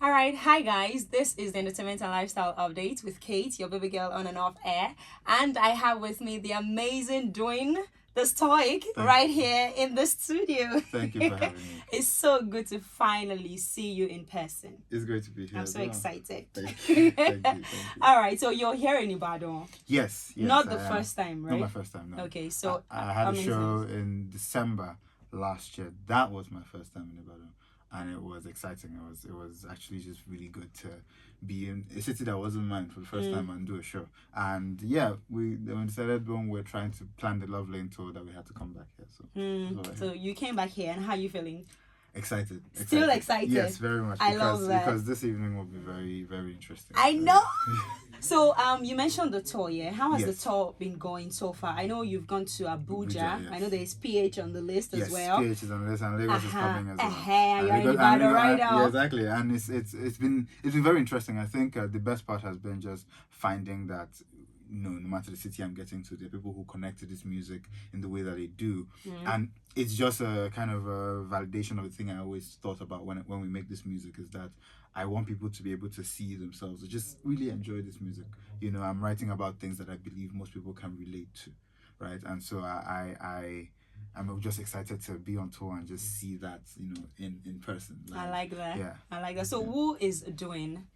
All right, hi guys. This is the Entertainment and Lifestyle Update with Kate, your baby girl on and off air, and I have with me the amazing Dwayne the Stoic right here in the studio. Thank you for having me. It's so good to finally see you in person. It's great to be here. I'm so excited. Thank you. Thank you. All right, so you're here in Ibadan. Yes. Not the first time, right? Not my first time. No. Okay, so I had a show in December last year. That was my first time in Ibadan, and it was exciting. It was actually just really good to be in a city that wasn't mine for the first time and do a show. And yeah, we decided when we were trying to plan the Love Lane tour that we had to come back here. So you came back here, and how are you feeling? Excited. Still excited? Yes, very much. I love that. Because this evening will be very, very interesting. I know. So you mentioned the tour, yeah? How has Yes. the tour been going so far? I know you've gone to Abuja. Yes. I know there's PH on the list as well. PH is on the list, and Lagos is coming as well. You're in Ibadan right now. Yeah, exactly. And it's been very interesting. I think the best part has been just finding that no matter the city I'm getting to, there are people who connect to this music in the way that they do, and it's just a kind of a validation of the thing I always thought about when we make this music, is that I want people to be able to see themselves, to just really enjoy this music. You know, I'm writing about things that I believe most people can relate to, right? And so I'm just excited to be on tour and just see that, in person. I like that. Yeah. I like that. So who is doing?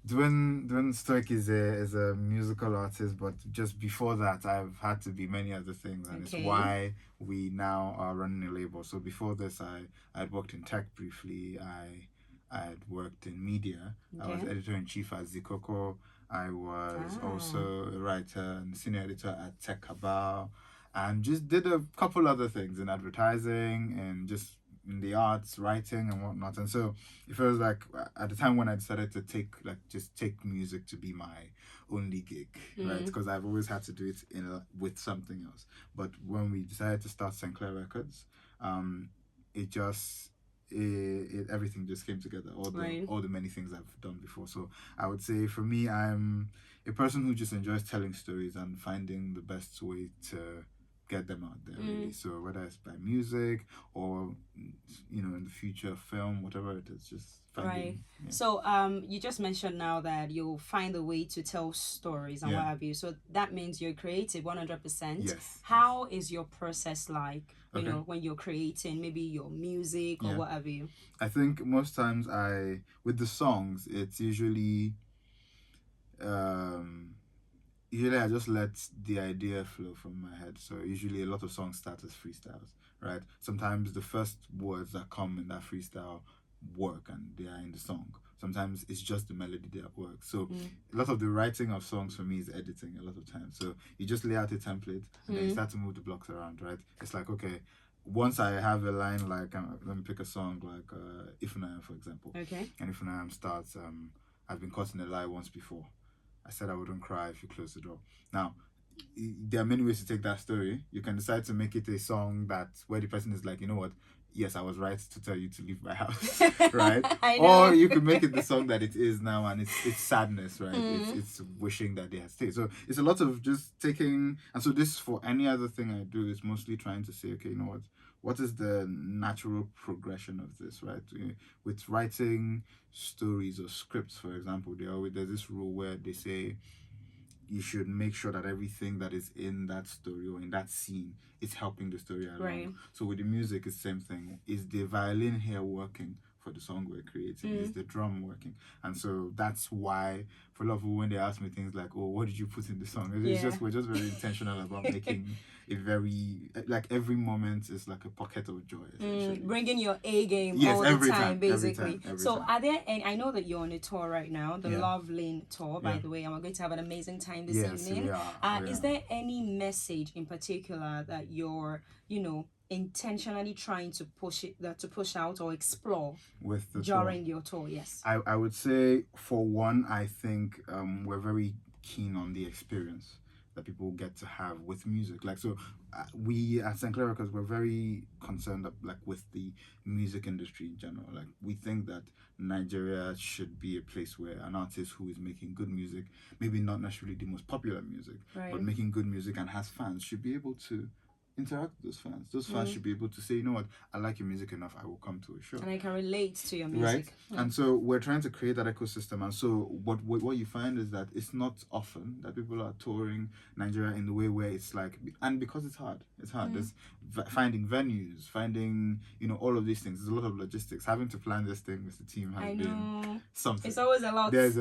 DWINTHESTOIC is a musical artist, but just before that, I've had to be many other things, and it's why we now are running a label. So before this, I'd worked in tech briefly. I had worked in media. I was editor-in-chief at Zikoko. I was also a writer and senior editor at Tech Cabal, and just did a couple other things in advertising and just in the arts, writing and whatnot. And so it feels like at the time when I decided to take music to be my only gig, right? Because I've always had to do it with something else. But when we decided to start St. Clair Records, everything just came together. All the many things I've done before. So I would say for me, I'm a person who just enjoys telling stories and finding the best way to get them out there, really. So whether it's by music or in the future film, whatever it is, just finding. Yeah. So you just mentioned now that you'll find a way to tell stories and what have you. So that means you're creative 100%. Yes. How is your process like? You know, when you're creating maybe your music or what have you? I think most times with the songs, it's usually I just let the idea flow from my head. So usually a lot of songs start as freestyles, right? Sometimes the first words that come in that freestyle work and they are in the song. Sometimes it's just the melody that works. So a lot of the writing of songs for me is editing a lot of times. So you just lay out a template and then you start to move the blocks around, right? It's like, okay, once I have a line like, let me pick a song like If and I Am, for example. Okay. And If and I Am starts, I've been caught in a lie once before. I said I wouldn't cry if you close the door. Now, there are many ways to take that story. You can decide to make it a song where the person is like, you know what? Yes, I was right to tell you to leave my house, right? I know. Or you could make it the song that it is now, and it's sadness, right? It's wishing that they had stayed. So it's a lot of just taking, and so this, for any other thing I do, is mostly trying to say, okay, you know what is the natural progression of this, right? With writing stories or scripts, for example, there's this rule where they say you should make sure that everything that is in that story or in that scene is helping the story along. Right. So with the music, it's the same thing. Is the violin here working for the song we're creating? Is the drum working? And so that's why, for a lot of people, when they ask me things like, oh, what did you put in the song? We're just very intentional about making it very, like, every moment is like a pocket of joy. Bringing your A game all the time, basically. Every time. Are there any, I know that you're on a tour right now, the Love Lane tour, by the way, and we're going to have an amazing time this evening. We are. Is there any message in particular that you're, intentionally trying to push out or explore with the during your tour? Yes. I would say, for one, I think we're very keen on the experience that people get to have with music. Like, so we at St. Clair Records, we're very concerned with the music industry in general. Like, we think that Nigeria should be a place where an artist who is making good music, maybe not necessarily the most popular music, but making good music and has fans, should be able to interact with those fans. Those fans should be able to say, you know what, I like your music enough, I will come to a show. And I can relate to your music. Right? And so we're trying to create that ecosystem. And so what you find is that it's not often that people are touring Nigeria in the way where it's like, and because it's hard. There's finding venues, finding, all of these things. There's a lot of logistics. Having to plan this thing with the team has been something. It's always a lot. There's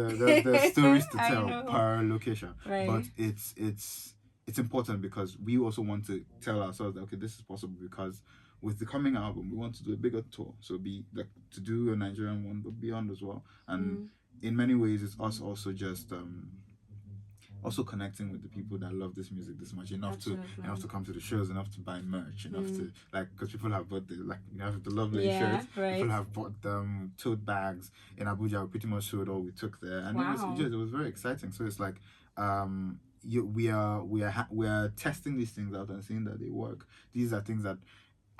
stories to tell per location. Right. But it's important because we also want to tell ourselves that, okay, this is possible because with the coming album, we want to do a bigger tour. So to do a Nigerian one, but beyond as well. And in many ways, it's us also just also connecting with the people that love this music this much, enough to come to the shows, enough to buy merch, enough to because people have bought the lovely shirts. Right. People have bought tote bags in Abuja. We pretty much showed all we took there, and it was very exciting. So it's like we are testing these things out and seeing that they work. These are things that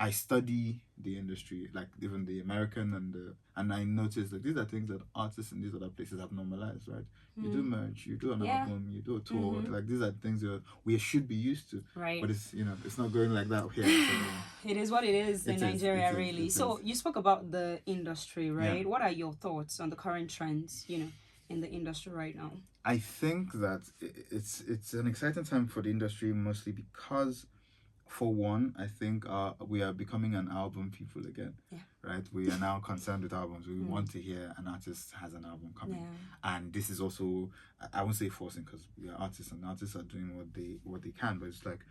I study the industry, like even the American and I noticed that these are things that artists in these other places have normalized, right? You do merch, you do an album, you do a tour. Like these are things that we should be used to. Right. But it's it's not going like that here. So, it is what it is in Nigeria, really. So you spoke about the industry, right? Yeah. What are your thoughts on the current trends, in the industry right now? I think that it's an exciting time for the industry, mostly because, for one, I think we are becoming an album people again. Yeah. Right? We are now concerned with albums. We want to hear an artist has an album coming. Yeah. And this is also, I won't say forcing because we are artists and artists are doing what they can, but it's like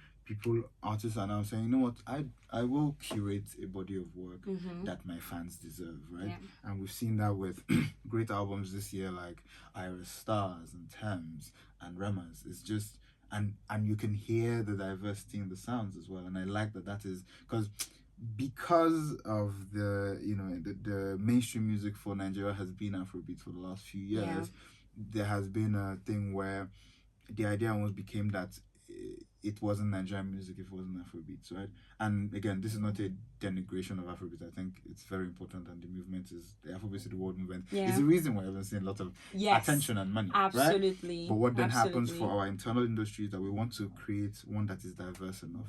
artists are now saying, you know what, I will curate a body of work that my fans deserve, right? Yeah. And we've seen that with great albums this year like Iris Stars and Thames and Remas. It's just, and you can hear the diversity in the sounds as well. And I like that is because of the mainstream music for Nigeria has been Afrobeat for the last few years. Yeah. There has been a thing where the idea almost became that it wasn't Nigerian music if it wasn't Afrobeats, right? And again, this is not a denigration of Afrobeat. I think it's very important, and the movement is the Afrobeat to the world movement. Yeah. Is the reason why I've seen a lot of attention and money. Absolutely. Right? But what then happens for our internal industry is that we want to create one that is diverse enough.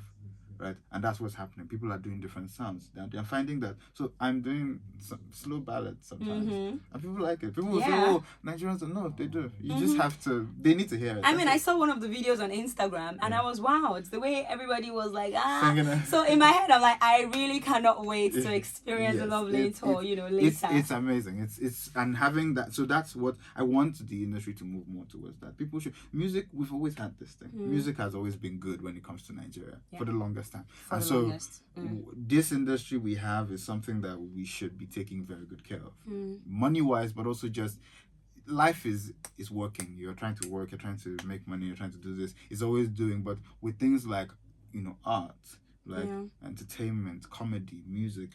Right, and that's what's happening. People are doing different sounds. They're finding that. So I'm doing some slow ballads sometimes, and people like it. People will say, "Oh, Nigerians don't know if they do." You just have to. They need to hear it. I mean, I saw one of the videos on Instagram, and I was wow. It's the way everybody was like So in my head, I'm like, I really cannot wait to experience the lovely tour. Later. It's amazing. It's and having that. So that's what I want the industry to move more towards. That people should music. We've always had this thing. Music has always been good when it comes to Nigeria for the longest time. And so this industry we have is something that we should be taking very good care of, money wise, but also just life is working. You're trying to work, you're trying to make money, you're trying to do this. It's always doing, but with things like art, like entertainment, comedy, music,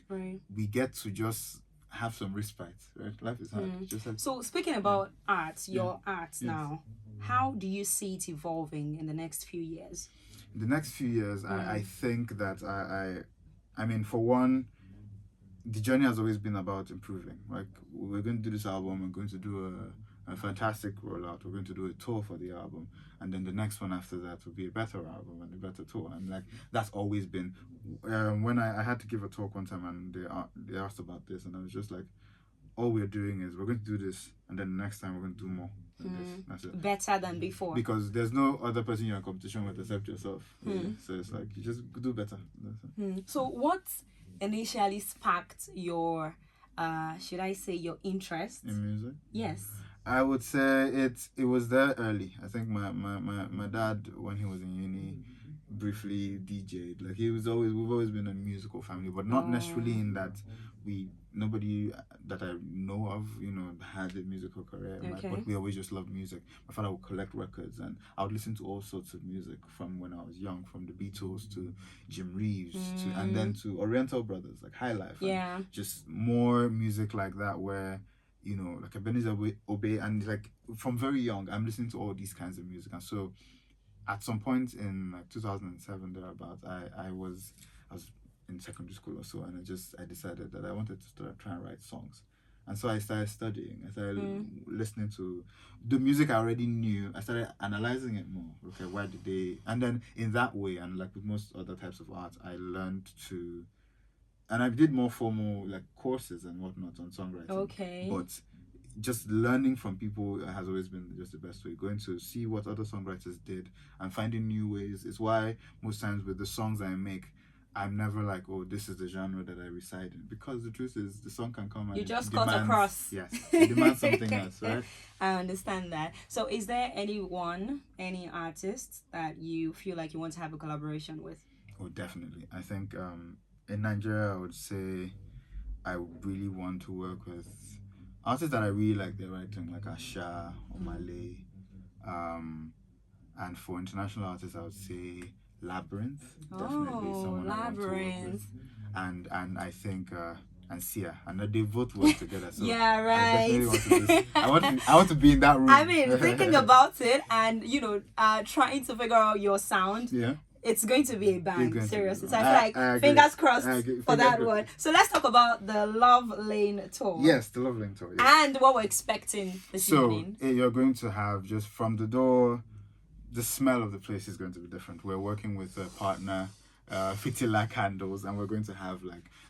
we get to just have some respite, right? Life is hard. So speaking about art, your art now, how do you see it evolving in the next few years? The next few years, I think that I mean, for one, the journey has always been about improving. Like, we're going to do this album, we're going to do a fantastic rollout, we're going to do a tour for the album, and then the next one after that will be a better album and a better tour. And like, that's always been, when I had to give a talk one time and they asked about this, and I was just like, all we're doing is we're going to do this, and then the next time we're going to do more than this. That's it. Better than before. Because there's no other person you're in competition with except yourself. So it's like, you just do better. So what initially sparked your, should I say, your interest in music? Yes. I would say it was there early. I think my dad, when he was in uni, briefly DJ'd. Like, we've always been a musical family, but not necessarily in that nobody that I know of, had a musical career. Okay. But we always just loved music. My father would collect records, and I would listen to all sorts of music from when I was young, from the Beatles to Jim Reeves and then to Oriental Brothers, like High Life. Yeah. And just more music like that where, like Ebenezer Obey, and like from very young, I'm listening to all these kinds of music. And so at some point in like 2007 thereabouts, I was in secondary school or so, and I decided that I wanted to try and write songs. And so I started studying. I started listening to the music I already knew. I started analyzing it more. Okay, why did they? And then in that way, and like with most other types of art, I learned to, and I did more formal like courses and whatnot on songwriting. Okay. But just learning from people has always been just the best way. Going to see what other songwriters did and finding new ways is why most times with the songs I make, I'm never like, oh, this is the genre that I reside in, because the truth is the song can come and you just demands, cut across. Yes, it demands something else, right? I understand that. So is there any artist that you feel like you want to have a collaboration with? Oh, definitely. I think in Nigeria, I would say I really want to work with artists that I really like their writing, like Asha, Omale, and for international artists, I would say Labyrinth. Definitely someone I want to work with. And I think and Sia, and they both work together. So yeah, right. I want to be in that room. I mean, thinking about it, and trying to figure out your sound. Yeah. It's going to be a bang, seriously. So I feel like fingers crossed for that one. So let's talk about the Love Lane tour. Yes, the Love Lane tour. Yes. And what we're expecting this evening. So you're going to have, just from the door, the smell of the place is going to be different. We're working with a partner, Fitila Candles, and we're going to have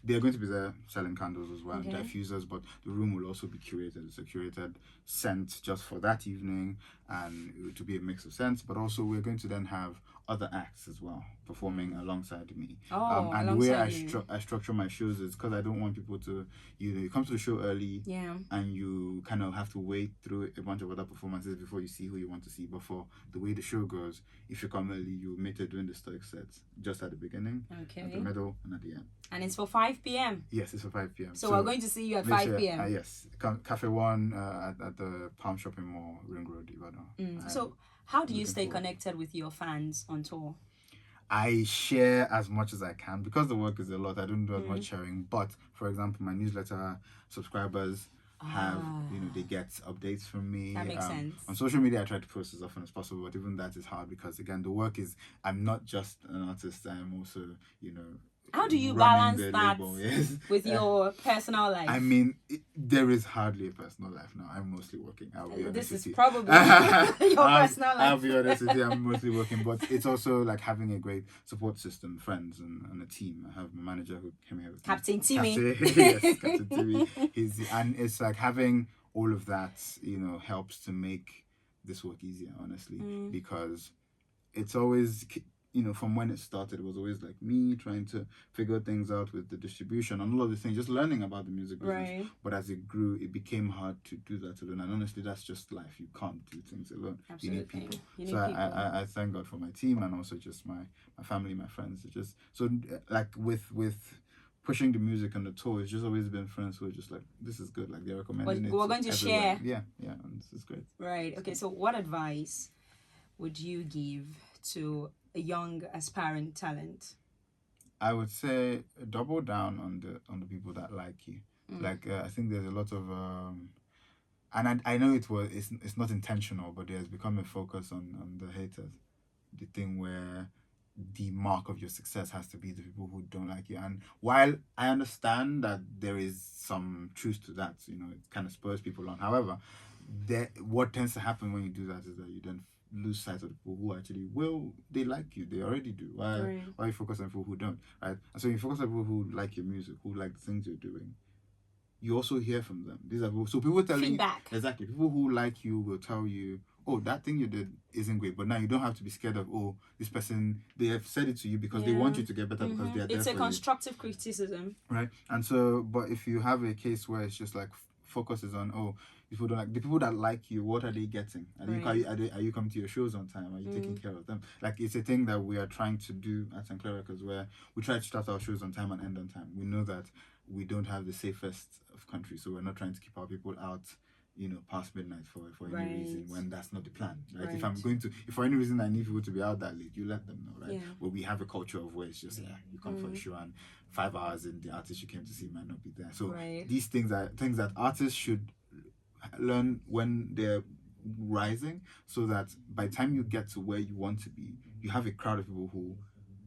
they're going to be there selling candles as well, and diffusers, but the room will also be curated. It's a curated scent just for that evening, and it will be a mix of scents, but also we're going to then have other acts as well performing alongside me. And the way I structure my shows is because I don't want people to, you come to the show early, and you kind of have to wait through a bunch of other performances before you see who you want to see. But for the way the show goes, if you come early, you meet it doing the stoic sets just at the beginning, at the middle, and at the end. And it's for 5 p.m. Yes, it's for 5 p.m. So we're going to see you at 5 p.m. Yes, Cafe One at the Palm Shopping Mall, Ring Road, Ibadan. So how do you stay connected with your fans on tour? I share as much as I can because the work is a lot. I don't do as much sharing. But for example, my newsletter subscribers have, they get updates from me. That makes sense. On social media, I try to post as often as possible, but even that is hard because again, the work is, I'm not just an artist. I'm also, how do you balance that with your personal life? I mean, there is hardly a personal life now. I'm mostly working. This is probably your personal life. I'll be honest with you. I'm mostly working, but it's also like having a great support system, friends, and a team. I have my manager who came here with Captain Timmy. Yes, Captain Timmy. And it's like having all of that, helps to make this work easier, honestly, because it's always, from when it started, it was always like me trying to figure things out with the distribution and all of these things, just learning about the music business. Right. But as it grew, it became hard to do that alone. And honestly, that's just life. You can't do things alone. Absolutely. You need people. So I thank God for my team and also just my family, my friends. It's just so like with pushing the music and the tour, it's just always been friends who are just like, this is good. Like they're recommending it. We're going to everywhere. Yeah, and this is great. Right. Okay. So what advice would you give to a young aspiring talent? I would say double down on the people that like you. I think there's a lot of and I know it's not intentional, but there's become a focus on the haters. The thing where the mark of your success has to be the people who don't like you. And while I understand that there is some truth to that, it kind of spurs people on. However, what tends to happen when you do that is that you then lose sight of the people who actually they like you. They already do. Why you focus on people who don't, right? And so you focus on people who like your music, who like the things you're doing. You also hear from them. These are people. So people telling feedback. Exactly. People who like you will tell you, oh, that thing you did isn't great. But now you don't have to be scared of, oh, this person, they have said it to you because they want you to get better because they are there for you. It's a constructive criticism. Right? And so, but if you have a case where it's just like focuses on, oh, people don't like the people that like you, what are they getting? Are you coming to your shows on time? Are you taking care of them? Like, it's a thing that we are trying to do at St. Clair Records, where we try to start our shows on time and end on time. We know that we don't have the safest of countries, so we're not trying to keep our people out, past midnight for any reason, when that's not the plan, right? If for any reason I need people to be out that late, you let them know, right? Yeah. But we have a culture of where it's just, you come for a show and 5 hours in, the artist you came to see might not be there. So these things are things that artists should learn when they're rising, so that by the time you get to where you want to be, you have a crowd of people who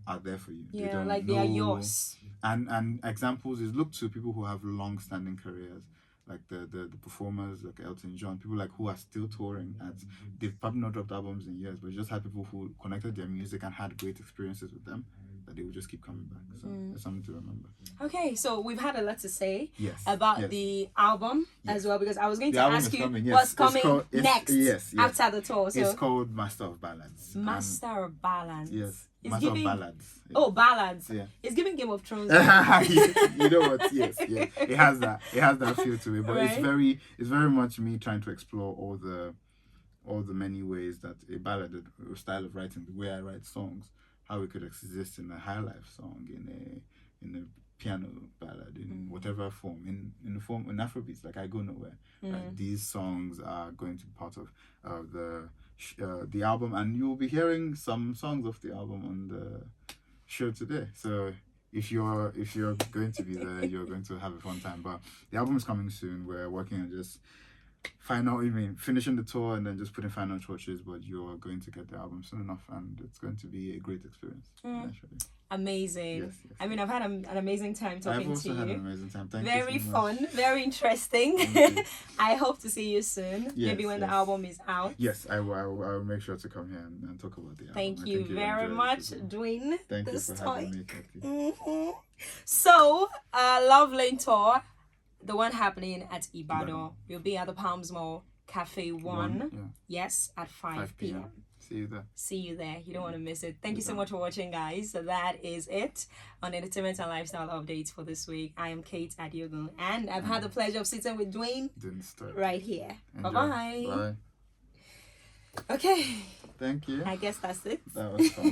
are there for you. Yeah, they are yours. And examples is, look to people who have long-standing careers. like the performers like Elton John, people like who are still touring, and they've probably not dropped albums in years, but just had people who connected their music and had great experiences with them, that they will just keep coming back. So it's something to remember. Okay, so we've had a lot to say Yes. about the album as well, because I was going The to album ask is you coming, yes. what's It's coming called- next yes. after the tour. So It's called Master of Ballads. Master of Ballads. Yes. It's Master giving- of Ballads. Yeah. Oh, ballads. Yeah. It's giving Game of Thrones. You know what? Yes, yeah. It has that feel to it, but Right. it's very much me trying to explore all the many ways that a ballad, a style of writing, the way I write songs, how it could exist in a high life song, in a piano ballad, in whatever form, in the form in Afrobeats, like I Go Nowhere. Right? These songs are going to be part of the album, and you'll be hearing some songs of the album on the show today. So if you're going to be there, you're going to have a fun time. But the album is coming soon. We're working on just finishing the tour and then just putting final touches, but you're going to get the album soon enough, and it's going to be a great experience. Actually. Amazing. Yes, I mean, I've had an amazing time talking I've also to had you. an amazing time. Thank Very you so much. fun, very interesting. Thank you. I hope to see you soon. Yes, Maybe when the yes. album is out. Yes, I will make sure to come here and talk about the album. Thank I you think you'll very enjoy it much, as well. Dwayne. Thank you this for toy. having me, Kaki. So, Love Lane Tour, the one happening at Ibadan. Ibadan. We'll be at the Palms Mall, Cafe 1. Yeah. Yes, at 5 p.m. See you there. See you there. You don't want to miss it. Thank you so much for watching, guys. So that is it on Entertainment and Lifestyle Updates for this week. I am Kate Adiogun, and I've had the pleasure of sitting with Dwayne Didn't start. right here. Enjoy. Bye-bye. Bye. Okay, Thank you. I guess that's it. That was fun.